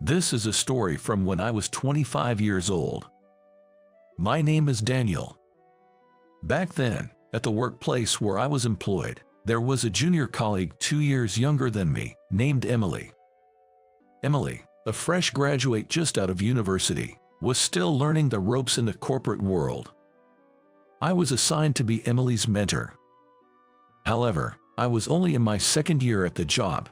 This is a story from when I was 25 years old. My name is Daniel. Back then, at the workplace where I was employed, there was a junior colleague 2 years younger than me, named Emily. Emily, a fresh graduate just out of university, was still learning the ropes in the corporate world. I was assigned to be Emily's mentor. However, I was only in my second year at the job.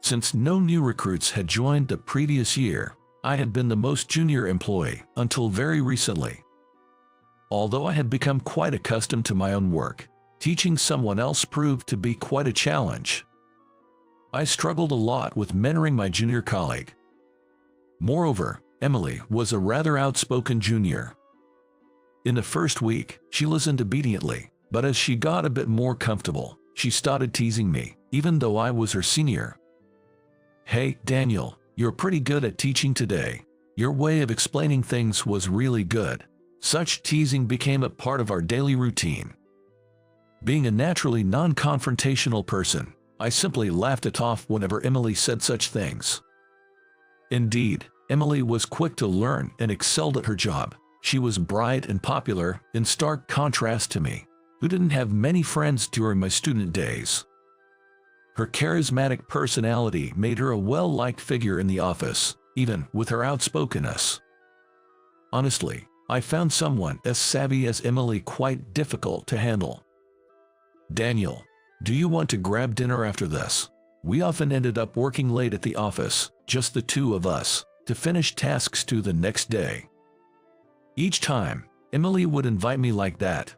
Since no new recruits had joined the previous year, I had been the most junior employee until very recently. Although I had become quite accustomed to my own work, teaching someone else proved to be quite a challenge. I struggled a lot with mentoring my junior colleague. Moreover, Emily was a rather outspoken junior. In the first week, she listened obediently, but as she got a bit more comfortable, she started teasing me, even though I was her senior. "Hey, Daniel, you're pretty good at teaching today. Your way of explaining things was really good." Such teasing became a part of our daily routine. Being a naturally non-confrontational person, I simply laughed it off whenever Emily said such things. Indeed, Emily was quick to learn and excelled at her job. She was bright and popular, in stark contrast to me, who didn't have many friends during my student days. Her charismatic personality made her a well-liked figure in the office, even with her outspokenness. Honestly, I found someone as savvy as Emily quite difficult to handle. "Daniel, do you want to grab dinner after this?" We often ended up working late at the office, just the two of us, to finish tasks to the next day. Each time, Emily would invite me like that.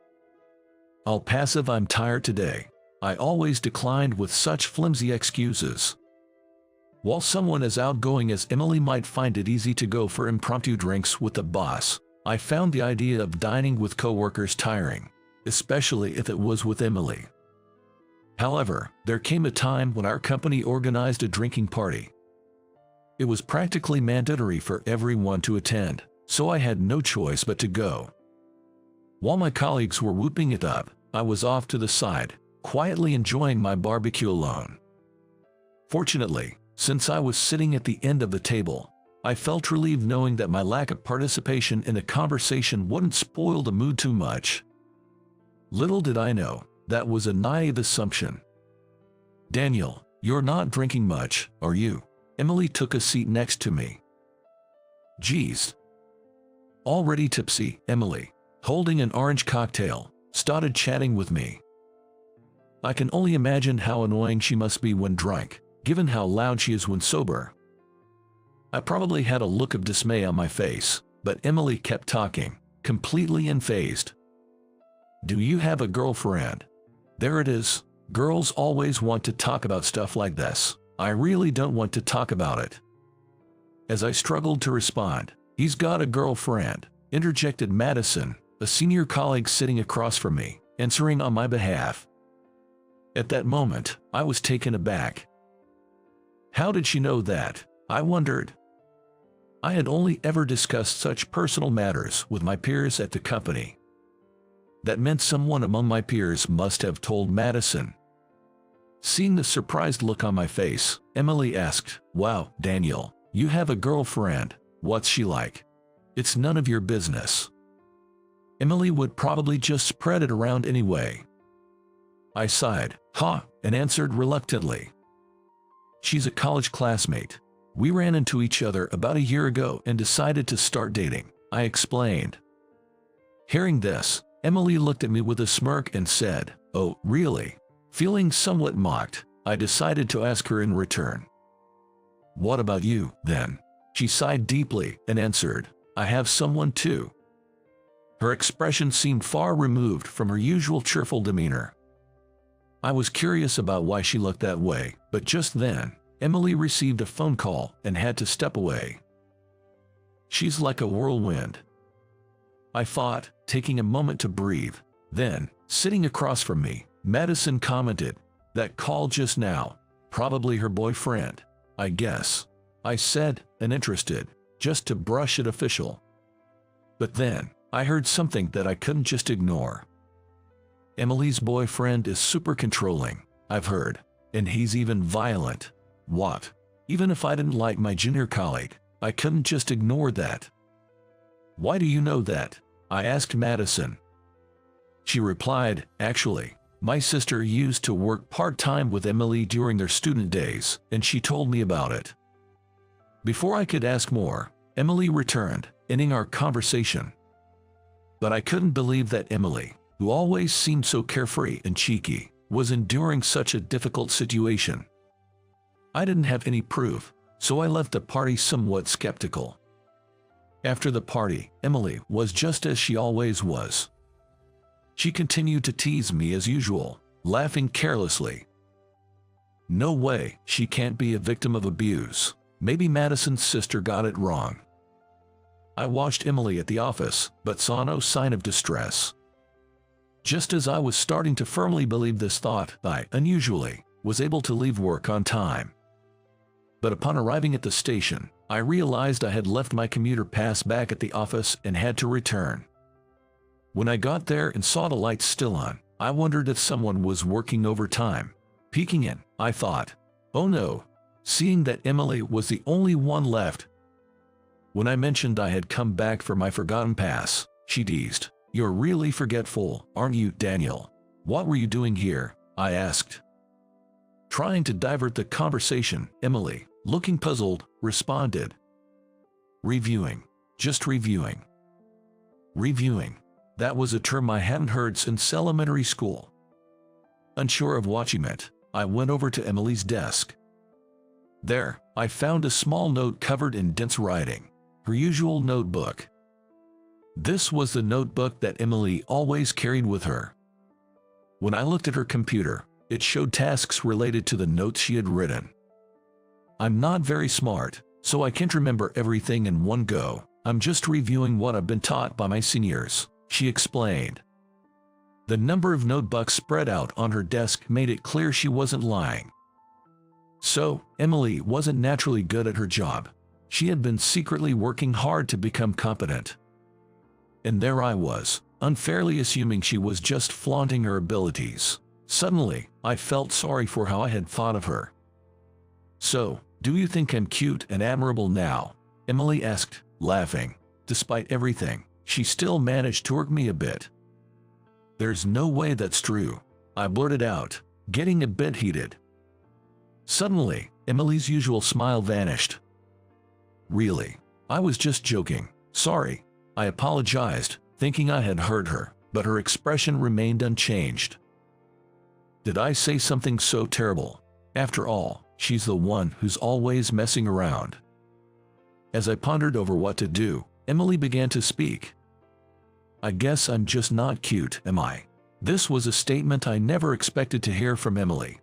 "I'll pass if I'm tired today." I always declined with such flimsy excuses. While someone as outgoing as Emily might find it easy to go for impromptu drinks with the boss, I found the idea of dining with coworkers tiring, especially if it was with Emily. However, there came a time when our company organized a drinking party. It was practically mandatory for everyone to attend, so I had no choice but to go. While my colleagues were whooping it up, I was off to the side, quietly enjoying my barbecue alone. Fortunately, since I was sitting at the end of the table, I felt relieved knowing that my lack of participation in the conversation wouldn't spoil the mood too much. Little did I know, that was a naive assumption. "Daniel, you're not drinking much, are you?" Emily took a seat next to me. "Geez." Already tipsy, Emily, holding an orange cocktail, started chatting with me. I can only imagine how annoying she must be when drunk, given how loud she is when sober. I probably had a look of dismay on my face, but Emily kept talking, completely unfazed. "Do you have a girlfriend?" There it is. Girls always want to talk about stuff like this. I really don't want to talk about it. As I struggled to respond, "He's got a girlfriend," interjected Madison, a senior colleague sitting across from me, answering on my behalf. At that moment, I was taken aback. How did she know that? I wondered. I had only ever discussed such personal matters with my peers at the company. That meant someone among my peers must have told Madison. Seeing the surprised look on my face, Emily asked, "Wow, Daniel, you have a girlfriend. What's she like?" "It's none of your business." Emily would probably just spread it around anyway. I sighed, and answered reluctantly. "She's a college classmate. We ran into each other about a year ago and decided to start dating," I explained. Hearing this, Emily looked at me with a smirk and said, "Oh, really?" Feeling somewhat mocked, I decided to ask her in return. "What about you, then?" She sighed deeply and answered, "I have someone too." Her expression seemed far removed from her usual cheerful demeanor. I was curious about why she looked that way, but just then, Emily received a phone call and had to step away. "She's like a whirlwind," I thought, taking a moment to breathe. Then, sitting across from me, Madison commented, "That call just now, probably her boyfriend, I guess," I said, uninterested, just to brush it official. But then, I heard something that I couldn't just ignore. "Emily's boyfriend is super controlling, I've heard, and he's even violent." What? Even if I didn't like my junior colleague, I couldn't just ignore that. "Why do you know that?" I asked Madison. She replied, "Actually, my sister used to work part-time with Emily during their student days, and she told me about it." Before I could ask more, Emily returned, ending our conversation. But I couldn't believe that Emily, who always seemed so carefree and cheeky, was enduring such a difficult situation. I didn't have any proof, so I left the party somewhat skeptical. After the party, Emily was just as she always was. She continued to tease me as usual, laughing carelessly. No way, she can't be a victim of abuse. Maybe Madison's sister got it wrong. I watched Emily at the office, but saw no sign of distress. Just as I was starting to firmly believe this thought, I, unusually, was able to leave work on time. But upon arriving at the station, I realized I had left my commuter pass back at the office and had to return. When I got there and saw the lights still on, I wondered if someone was working overtime. Peeking in, I thought, "Oh no," seeing that Emily was the only one left. When I mentioned I had come back for my forgotten pass, she teased, "You're really forgetful, aren't you, Daniel? What were you doing here?" I asked. Trying to divert the conversation, Emily, looking puzzled, responded, "Reviewing. Just reviewing." Reviewing. That was a term I hadn't heard since elementary school. Unsure of what she meant, I went over to Emily's desk. There, I found a small note covered in dense writing, her usual notebook. This was the notebook that Emily always carried with her. When I looked at her computer, it showed tasks related to the notes she had written. I'm not very smart, so I can't remember everything in one go. I'm just reviewing what I've been taught by my seniors, she explained. The number of notebooks spread out on her desk made it clear she wasn't lying. So, Emily wasn't naturally good at her job. She had been secretly working hard to become competent. And there I was, unfairly assuming she was just flaunting her abilities. Suddenly, I felt sorry for how I had thought of her. "So, do you think I'm cute and admirable now?" Emily asked, laughing. Despite everything, she still managed to irk me a bit. "There's no way that's true," I blurted out, getting a bit heated. Suddenly, Emily's usual smile vanished. "Really? I was just joking. Sorry," I apologized, thinking I had hurt her, but her expression remained unchanged. Did I say something so terrible? After all, she's the one who's always messing around. As I pondered over what to do, Emily began to speak. "I guess I'm just not cute, am I?" This was a statement I never expected to hear from Emily.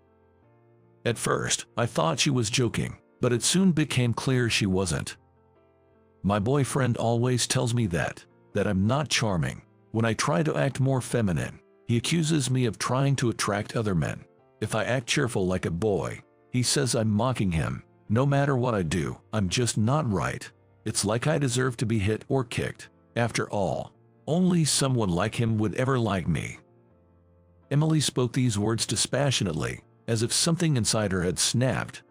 At first, I thought she was joking, but it soon became clear she wasn't. My boyfriend always tells me that I'm not charming. When I try to act more feminine, he accuses me of trying to attract other men. If I act cheerful like a boy, he says I'm mocking him. No matter what I do, I'm just not right. It's like I deserve to be hit or kicked. After all, only someone like him would ever like me. Emily spoke these words dispassionately, as if something inside her had snapped.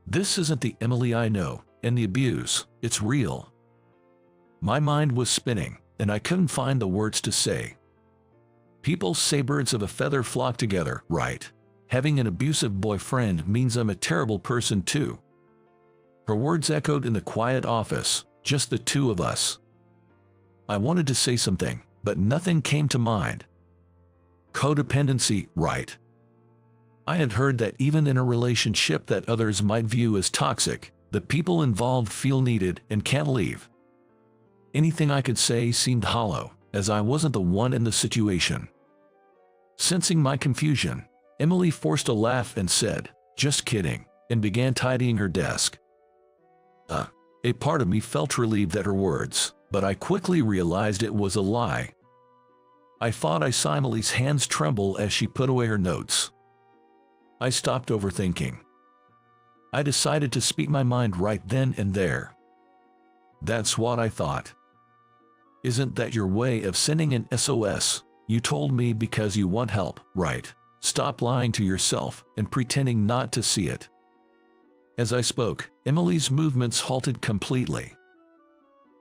This isn't the Emily I know, and the abuse, it's real. My mind was spinning, and I couldn't find the words to say. People say birds of a feather flock together, right? Having an abusive boyfriend means I'm a terrible person too. Her words echoed in the quiet office, just the two of us. I wanted to say something, but nothing came to mind. Codependency, right? I had heard that even in a relationship that others might view as toxic, the people involved feel needed and can't leave. Anything I could say seemed hollow, as I wasn't the one in the situation. Sensing my confusion, Emily forced a laugh and said, "Just kidding," and began tidying her desk. A part of me felt relieved at her words, but I quickly realized it was a lie. I thought I saw Emily's hands tremble as she put away her notes. I stopped overthinking. I decided to speak my mind right then and there. "That's what I thought. Isn't that your way of sending an SOS? You told me because you want help, right? Stop lying to yourself and pretending not to see it." As I spoke, Emily's movements halted completely.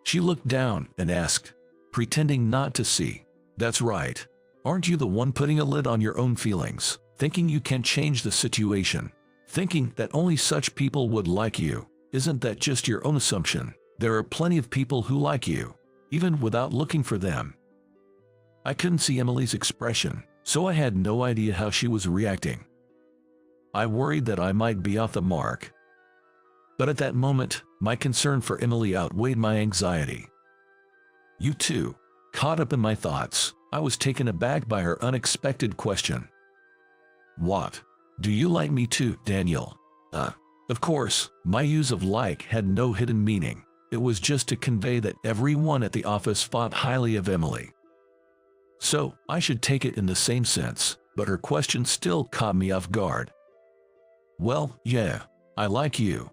She looked down and asked, pretending not to see, "That's right. Aren't you the one putting a lid on your own feelings, thinking you can change the situation? Thinking that only such people would like you? Isn't that just your own assumption? There are plenty of people who like you, even without looking for them." I couldn't see Emily's expression, so I had no idea how she was reacting. I worried that I might be off the mark. But at that moment, my concern for Emily outweighed my anxiety. "You too?" Caught up in my thoughts, I was taken aback by her unexpected question. "What? Do you like me too, Daniel?" Of course, my use of like had no hidden meaning. It was just to convey that everyone at the office thought highly of Emily. So, I should take it in the same sense, but her question still caught me off guard. "Well, yeah, I like you."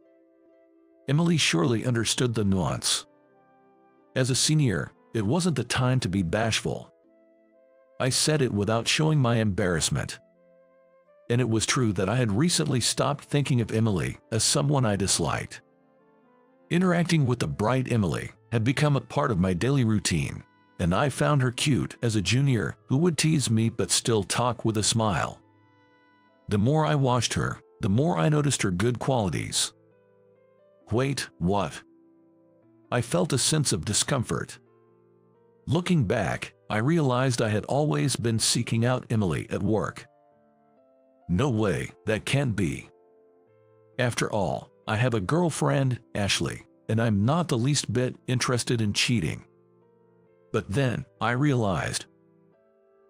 Emily surely understood the nuance. As a senior, it wasn't the time to be bashful. I said it without showing my embarrassment. And it was true that I had recently stopped thinking of Emily as someone I disliked. Interacting with the bright Emily had become a part of my daily routine, and I found her cute as a junior who would tease me but still talk with a smile. The more I watched her, the more I noticed her good qualities. Wait, what? I felt a sense of discomfort. Looking back, I realized I had always been seeking out Emily at work. No way, that can't be. After all, I have a girlfriend, Ashley, and I'm not the least bit interested in cheating. But then, I realized.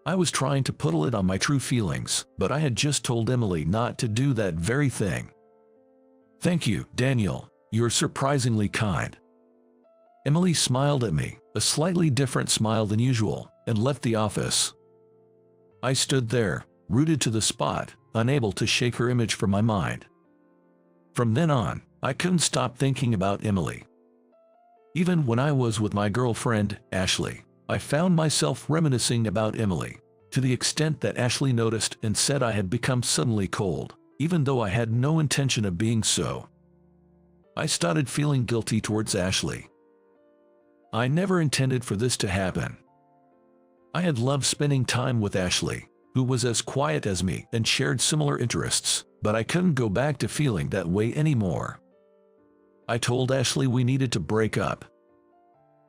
I was trying to put a lid on my true feelings, but I had just told Emily not to do that very thing. "Thank you, Daniel. You're surprisingly kind." Emily smiled at me, a slightly different smile than usual, and left the office. I stood there, rooted to the spot, unable to shake her image from my mind. From then on, I couldn't stop thinking about Emily. Even when I was with my girlfriend, Ashley, I found myself reminiscing about Emily, to the extent that Ashley noticed and said I had become suddenly cold, even though I had no intention of being so. I started feeling guilty towards Ashley. I never intended for this to happen. I had loved spending time with Ashley, who was as quiet as me and shared similar interests, but I couldn't go back to feeling that way anymore. I told Ashley we needed to break up.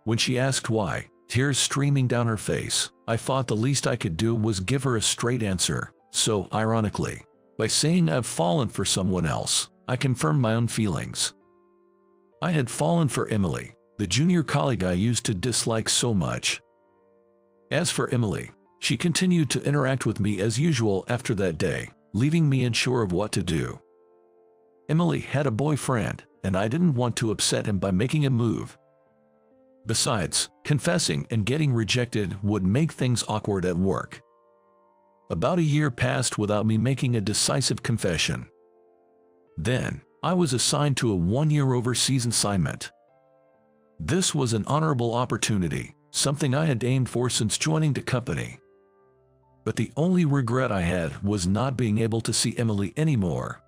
When she asked why, tears streaming down her face, I thought the least I could do was give her a straight answer, so, ironically, by saying I've fallen for someone else, I confirmed my own feelings. I had fallen for Emily, the junior colleague I used to dislike so much. As for Emily, she continued to interact with me as usual after that day, leaving me unsure of what to do. Emily had a boyfriend, and I didn't want to upset him by making a move. Besides, confessing and getting rejected would make things awkward at work. About a year passed without me making a decisive confession. Then, I was assigned to a one-year overseas assignment. This was an honorable opportunity, something I had aimed for since joining the company. But the only regret I had was not being able to see Emily anymore.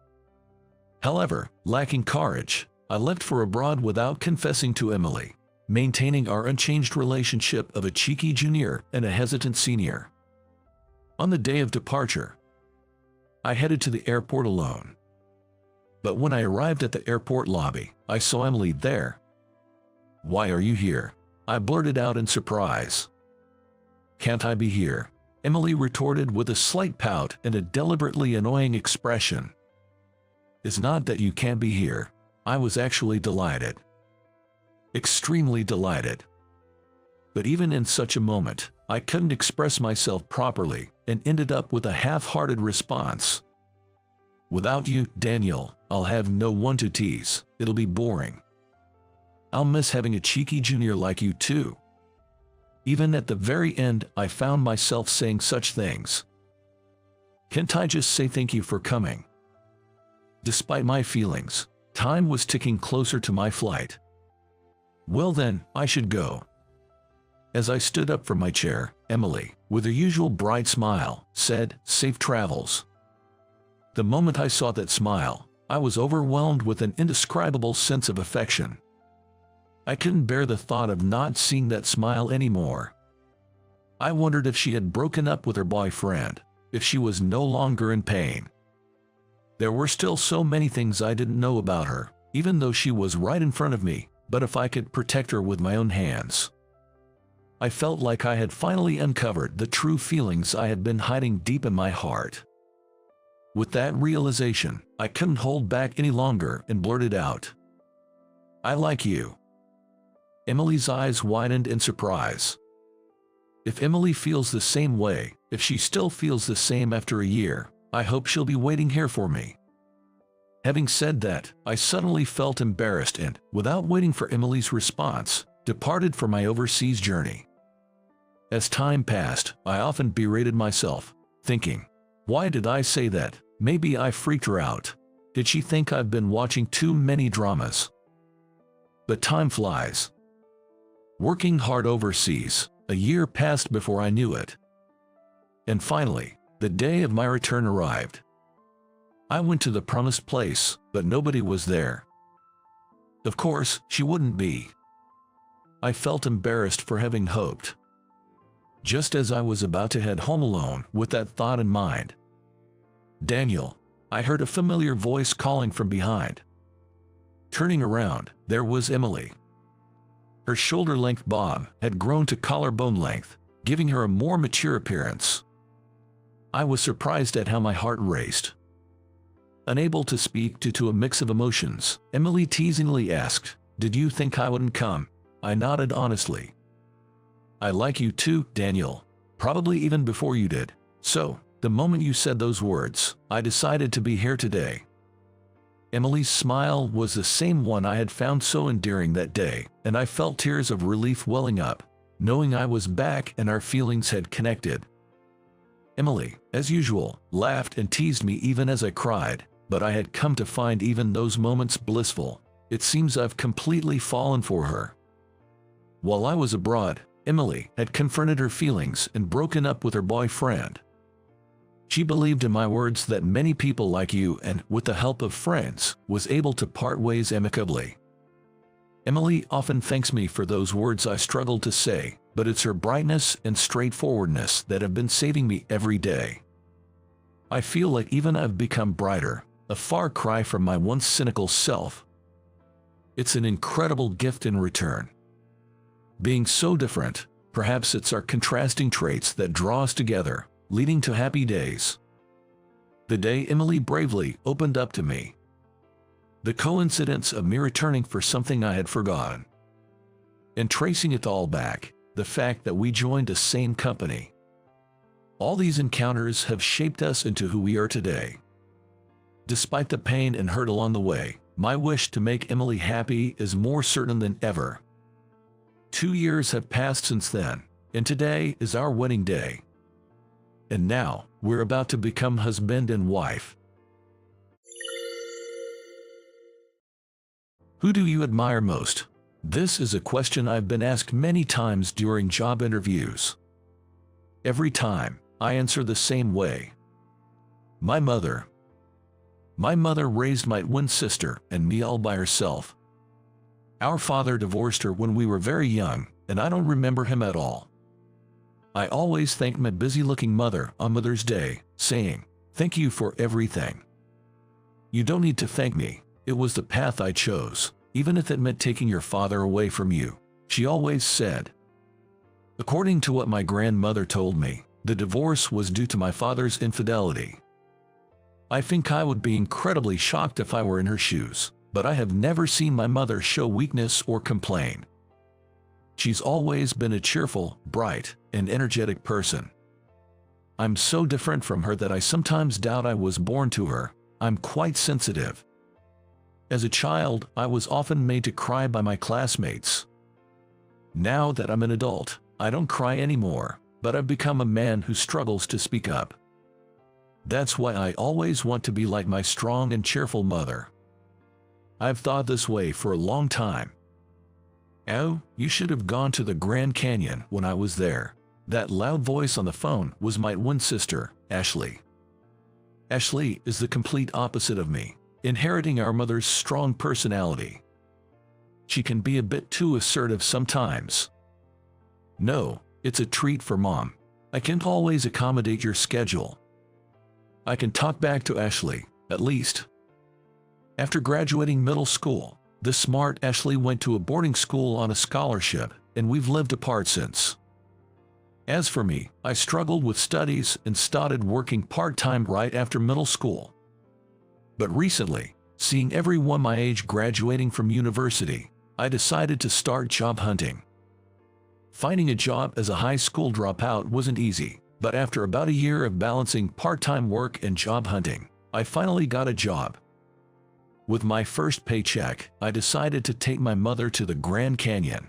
However, lacking courage, I left for abroad without confessing to Emily, maintaining our unchanged relationship of a cheeky junior and a hesitant senior. On the day of departure, I headed to the airport alone. But when I arrived at the airport lobby, I saw Emily there. "Why are you here?" I blurted out in surprise. "Can't I be here?" Emily retorted with a slight pout and a deliberately annoying expression. "It's not that you can't be here." I was actually delighted. Extremely delighted. But even in such a moment, I couldn't express myself properly and ended up with a half-hearted response. "Without you, Daniel, I'll have no one to tease. It'll be boring. I'll miss having a cheeky junior like you too." Even at the very end, I found myself saying such things. Can't I just say thank you for coming? Despite my feelings, time was ticking closer to my flight. Well then, I should go. As I stood up from my chair, Emily, with her usual bright smile, said, "Safe travels." The moment I saw that smile, I was overwhelmed with an indescribable sense of affection. I couldn't bear the thought of not seeing that smile anymore. I wondered if she had broken up with her boyfriend, if she was no longer in pain. There were still so many things I didn't know about her, even though she was right in front of me, but if I could protect her with my own hands. I felt like I had finally uncovered the true feelings I had been hiding deep in my heart. With that realization, I couldn't hold back any longer and blurted out, "I like you." Emily's eyes widened in surprise. If Emily feels the same way, if she still feels the same after a year, I hope she'll be waiting here for me. Having said that, I suddenly felt embarrassed and, without waiting for Emily's response, departed for my overseas journey. As time passed, I often berated myself, thinking, why did I say that? Maybe I freaked her out. Did she think I've been watching too many dramas? But time flies. Working hard overseas, a year passed before I knew it. And finally, the day of my return arrived. I went to the promised place, but nobody was there. Of course, she wouldn't be. I felt embarrassed for having hoped. Just as I was about to head home alone with that thought in mind, "Daniel," I heard a familiar voice calling from behind. Turning around, there was Emily. Her shoulder-length bob had grown to collarbone length, giving her a more mature appearance. I was surprised at how my heart raced. Unable to speak due to a mix of emotions, Emily teasingly asked, "Did you think I wouldn't come?" I nodded honestly. "I like you too, Daniel. Probably even before you did. So, the moment you said those words, I decided to be here today." Emily's smile was the same one I had found so endearing that day, and I felt tears of relief welling up, knowing I was back and our feelings had connected. Emily, as usual, laughed and teased me even as I cried, but I had come to find even those moments blissful. It seems I've completely fallen for her. While I was abroad, Emily had confronted her feelings and broken up with her boyfriend. She believed in my words that many people like you and, with the help of friends, was able to part ways amicably. Emily often thanks me for those words I struggled to say, but it's her brightness and straightforwardness that have been saving me every day. I feel like even I've become brighter, a far cry from my once cynical self. It's an incredible gift in return. Being so different, perhaps it's our contrasting traits that draw us together, leading to happy days. The day Emily bravely opened up to me. The coincidence of me returning for something I had forgotten. And tracing it all back, the fact that we joined the same company. All these encounters have shaped us into who we are today. Despite the pain and hurt along the way, my wish to make Emily happy is more certain than ever. 2 years have passed since then, and today is our wedding day. And now, we're about to become husband and wife. Who do you admire most? This is a question I've been asked many times during job interviews. Every time, I answer the same way. My mother. My mother raised my twin sister and me all by herself. Our father divorced her when we were very young, and I don't remember him at all. I always thank my busy-looking mother on Mother's Day, saying, "Thank you for everything. You don't need to thank me. It was the path I chose, even if it meant taking your father away from you," she always said. According to what my grandmother told me, the divorce was due to my father's infidelity. I think I would be incredibly shocked if I were in her shoes, but I have never seen my mother show weakness or complain. She's always been a cheerful, bright, and energetic person. I'm so different from her that I sometimes doubt I was born to her. I'm quite sensitive. As a child, I was often made to cry by my classmates. Now that I'm an adult, I don't cry anymore, but I've become a man who struggles to speak up. That's why I always want to be like my strong and cheerful mother. I've thought this way for a long time. "Oh, you should have gone to the Grand Canyon when I was there." That loud voice on the phone was my twin sister, Ashley. Ashley is the complete opposite of me. inheriting our mother's strong personality. She can be a bit too assertive sometimes. No, it's a treat for Mom. I can't always accommodate your schedule. I can talk back to Ashley, at least. After graduating middle school, the smart Ashley went to a boarding school on a scholarship, and we've lived apart since. As for me, I struggled with studies and started working part-time right after middle school. But recently, seeing everyone my age graduating from university, I decided to start job hunting. Finding a job as a high school dropout wasn't easy, but after about a year of balancing part-time work and job hunting, I finally got a job. With my first paycheck, I decided to take my mother to the Grand Canyon.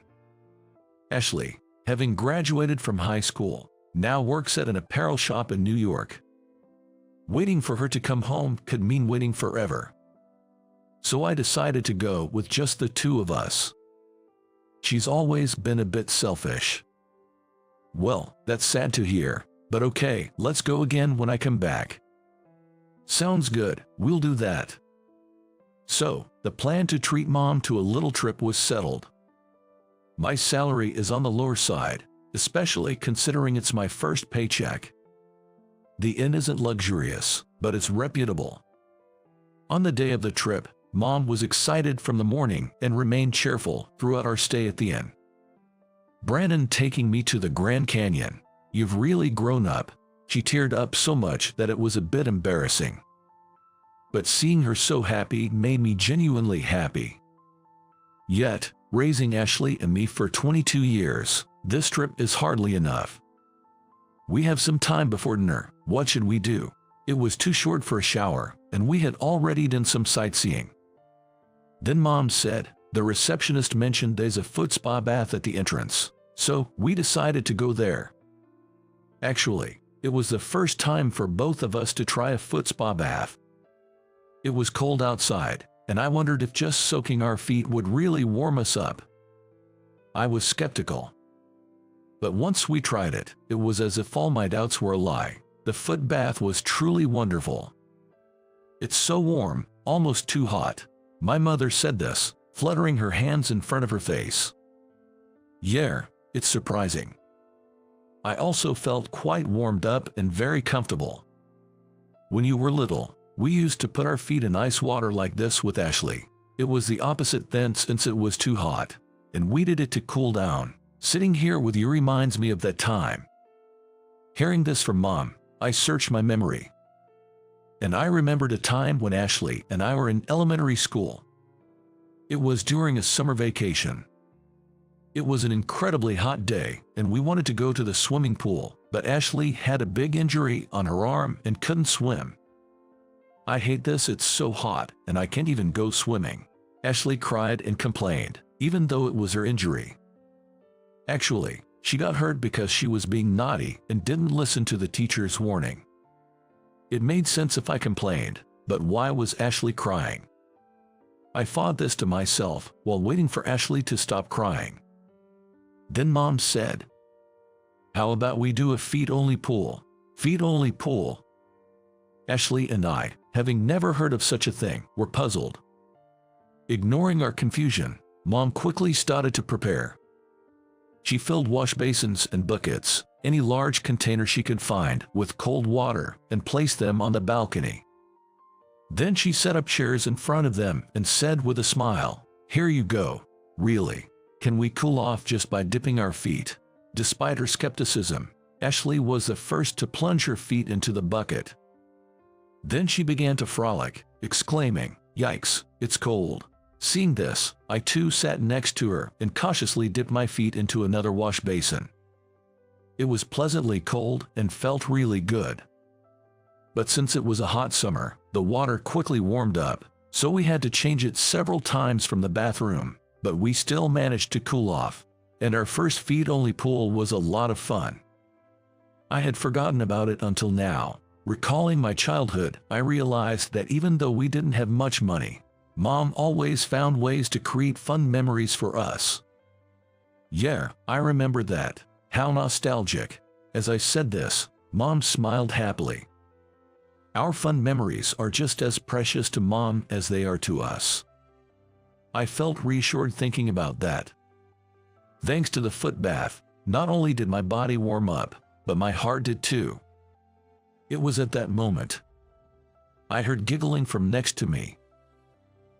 Ashley, having graduated from high school, now works at an apparel shop in New York. Waiting for her to come home could mean waiting forever. So I decided to go with just the two of us. She's always been a bit selfish. Well, that's sad to hear, but okay, let's go again when I come back. Sounds good, we'll do that. So, the plan to treat Mom to a little trip was settled. My salary is on the lower side, especially considering it's my first paycheck. The inn isn't luxurious, but it's reputable. On the day of the trip, Mom was excited from the morning and remained cheerful throughout our stay at the inn. "Brandon, taking me to the Grand Canyon. You've really grown up." She teared up so much that it was a bit embarrassing. But seeing her so happy made me genuinely happy. Yet, raising Ashley and me for 22 years, this trip is hardly enough. "We have some time before dinner. What should we do?" It was too short for a shower, and we had already done some sightseeing. Then Mom said, the receptionist mentioned there's a foot spa bath at the entrance, so we decided to go there. Actually, it was the first time for both of us to try a foot spa bath. It was cold outside, and I wondered if just soaking our feet would really warm us up. I was skeptical. But once we tried it, it was as if all my doubts were a lie. The foot bath was truly wonderful. "It's so warm, almost too hot." My mother said this, fluttering her hands in front of her face. "Yeah, it's surprising." I also felt quite warmed up and very comfortable. When you were little, we used to put our feet in ice water like this with Ashley. It was the opposite then since it was too hot, and we did it to cool down. Sitting here with you reminds me of that time. Hearing this from Mom, I searched my memory. And I remembered a time when Ashley and I were in elementary school. It was during a summer vacation. It was an incredibly hot day, and we wanted to go to the swimming pool, but Ashley had a big injury on her arm and couldn't swim. "I hate this, it's so hot, and I can't even go swimming." Ashley cried and complained, even though it was her injury. Actually, she got hurt because she was being naughty and didn't listen to the teacher's warning. It made sense if I complained, but why was Ashley crying? I thought this to myself while waiting for Ashley to stop crying. Then Mom said, "How about we do a feet-only pool?" Feet-only pool? Ashley and I, having never heard of such a thing, were puzzled. Ignoring our confusion, Mom quickly started to prepare. She filled wash basins and buckets, any large container she could find, with cold water and placed them on the balcony. Then she set up chairs in front of them and said with a smile, "Here you go. Really? Can we cool off just by dipping our feet?" Despite her skepticism, Ashley was the first to plunge her feet into the bucket. Then she began to frolic, exclaiming, "Yikes, it's cold." Seeing this, I too sat next to her and cautiously dipped my feet into another wash basin. It was pleasantly cold and felt really good. But since it was a hot summer, the water quickly warmed up, so we had to change it several times from the bathroom, but we still managed to cool off, and our first feet-only pool was a lot of fun. I had forgotten about it until now. Recalling my childhood, I realized that even though we didn't have much money, Mom always found ways to create fun memories for us. Yeah, I remember that. How nostalgic. As I said this, Mom smiled happily. Our fun memories are just as precious to Mom as they are to us. I felt reassured thinking about that. Thanks to the foot bath, not only did my body warm up, but my heart did too. It was at that moment I heard giggling from next to me.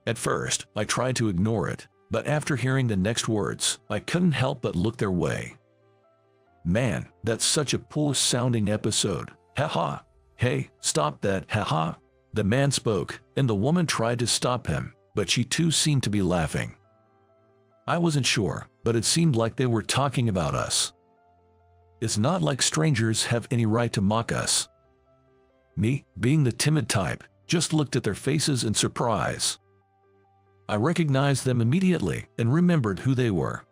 At first, I tried to ignore it, but after hearing the next words, I couldn't help but look their way. Man, that's such a poor-sounding episode. Haha. Hey, stop that, haha. The man spoke, and the woman tried to stop him, but she too seemed to be laughing. I wasn't sure, but it seemed like they were talking about us. It's not like strangers have any right to mock us. Me, being the timid type, just looked at their faces in surprise. I recognized them immediately and remembered who they were.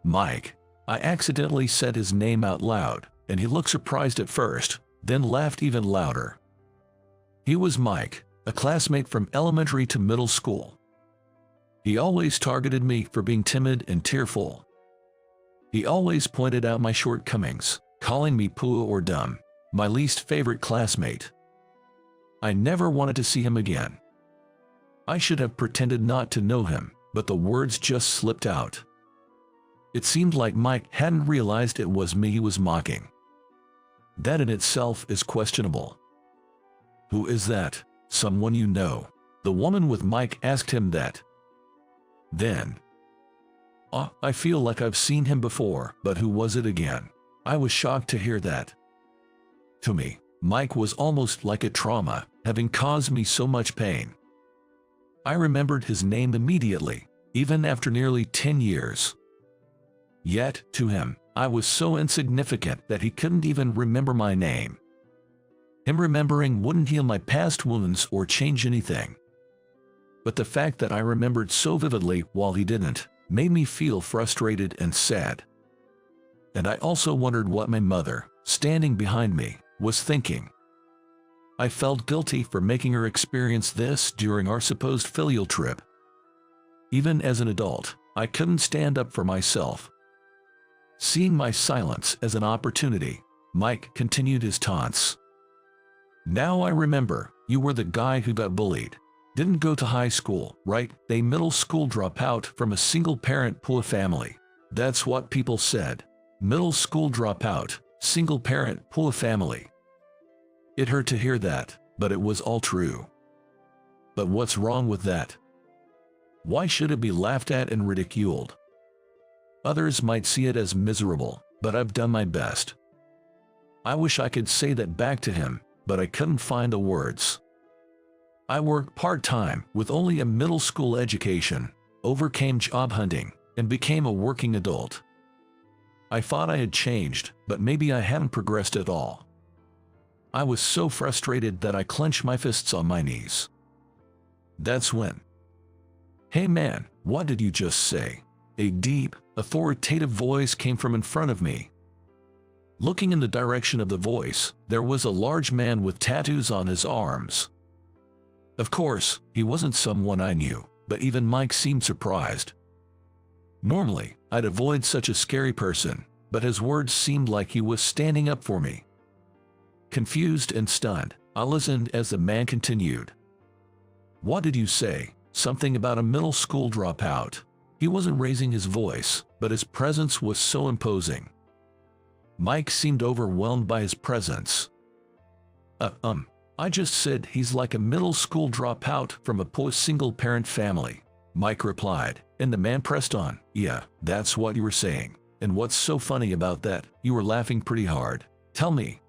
Mike. I accidentally said his name out loud, and he looked surprised at first, then laughed even louder. He was Mike, a classmate from elementary to middle school. He always targeted me for being timid and tearful. He always pointed out my shortcomings, calling me poo or dumb, my least favorite classmate. I never wanted to see him again. I should have pretended not to know him, but the words just slipped out. It seemed like Mike hadn't realized it was me he was mocking. That in itself is questionable. Who is that? Someone you know? The woman with Mike asked him that. Then, I feel like I've seen him before, but who was it again? I was shocked to hear that. To me, Mike was almost like a trauma, having caused me so much pain. I remembered his name immediately, even after nearly 10 years. Yet, to him, I was so insignificant that he couldn't even remember my name. Him remembering wouldn't heal my past wounds or change anything. But the fact that I remembered so vividly while he didn't, made me feel frustrated and sad. And I also wondered what my mother, standing behind me, was thinking. I felt guilty for making her experience this during our supposed filial trip. Even as an adult, I couldn't stand up for myself. Seeing my silence as an opportunity, Mike continued his taunts. Now I remember, you were the guy who got bullied. Didn't go to high school, right? A middle school dropout from a single-parent poor family. That's what people said. Middle school dropout, single-parent poor family. It hurt to hear that, but it was all true. But what's wrong with that? Why should it be laughed at and ridiculed? Others might see it as miserable, but I've done my best. I wish I could say that back to him, but I couldn't find the words. I worked part-time with only a middle school education, overcame job hunting, and became a working adult. I thought I had changed, but maybe I hadn't progressed at all. I was so frustrated that I clenched my fists on my knees. That's when. Hey man, what did you just say? A deep, authoritative voice came from in front of me. Looking in the direction of the voice, there was a large man with tattoos on his arms. Of course, he wasn't someone I knew, but even Mike seemed surprised. Normally, I'd avoid such a scary person, but his words seemed like he was standing up for me. Confused and stunned, I listened as the man continued. What did you say? Something about a middle school dropout. He wasn't raising his voice, but his presence was so imposing. Mike seemed overwhelmed by his presence. I just said he's like a middle school dropout from a poor single-parent family, Mike replied, and the man pressed on. Yeah, that's what you were saying. And what's so funny about that? You were laughing pretty hard. Tell me.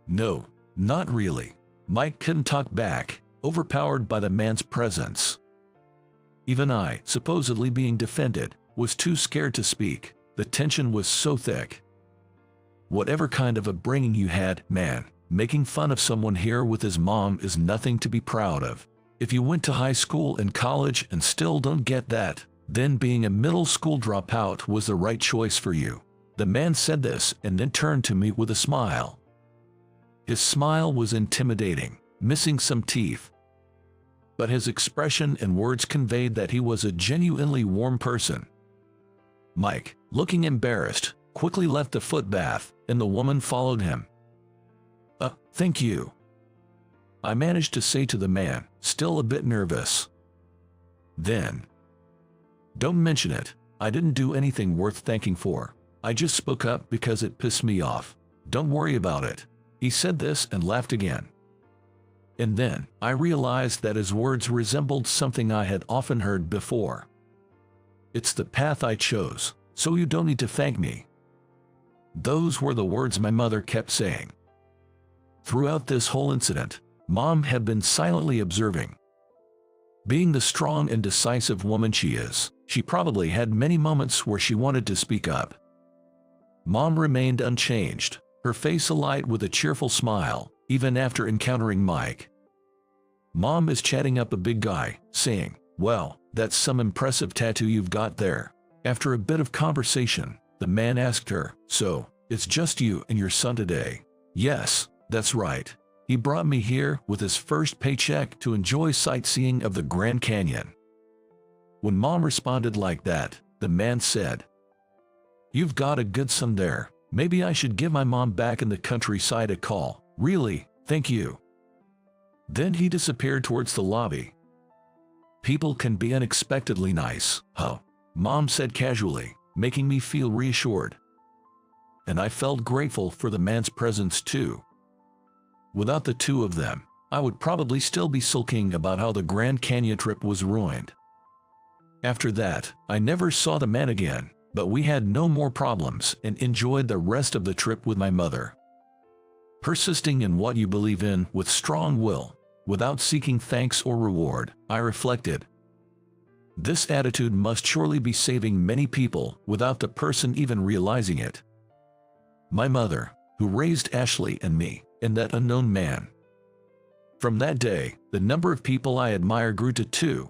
No, not really. Mike couldn't talk back, overpowered by the man's presence. Even I, supposedly being defended, was too scared to speak. The tension was so thick. Whatever kind of upbringing you had, man, making fun of someone here with his mom is nothing to be proud of. If you went to high school and college and still don't get that, then being a middle school dropout was the right choice for you. The man said this and then turned to me with a smile. His smile was intimidating, missing some teeth. But his expression and words conveyed that he was a genuinely warm person. Mike, looking embarrassed, quickly left the foot bath, and the woman followed him. Thank you. I managed to say to the man, still a bit nervous. Then, "Don't mention it. I didn't do anything worth thanking for. I just spoke up because it pissed me off. Don't worry about it." He said this and laughed again. And then, I realized that his words resembled something I had often heard before. "It's the path I chose, so you don't need to thank me." Those were the words my mother kept saying. Throughout this whole incident, Mom had been silently observing. Being the strong and decisive woman she is, she probably had many moments where she wanted to speak up. Mom remained unchanged, her face alight with a cheerful smile, even after encountering Mike. Mom is chatting up a big guy, saying, "Well, that's some impressive tattoo you've got there." After a bit of conversation, the man asked her, "So, it's just you and your son today?" "Yes, that's right. He brought me here with his first paycheck to enjoy sightseeing of the Grand Canyon." When Mom responded like that, the man said, "You've got a good son there. Maybe I should give my mom back in the countryside a call. Really, thank you." Then he disappeared towards the lobby. "People can be unexpectedly nice, huh?" Mom said casually, making me feel reassured. And I felt grateful for the man's presence too. Without the two of them, I would probably still be sulking about how the Grand Canyon trip was ruined. After that, I never saw the man again, but we had no more problems and enjoyed the rest of the trip with my mother. Persisting in what you believe in with strong will, without seeking thanks or reward, I reflected. This attitude must surely be saving many people without the person even realizing it. My mother, who raised Ashley and me, and that unknown man. From that day, the number of people I admire grew to 2,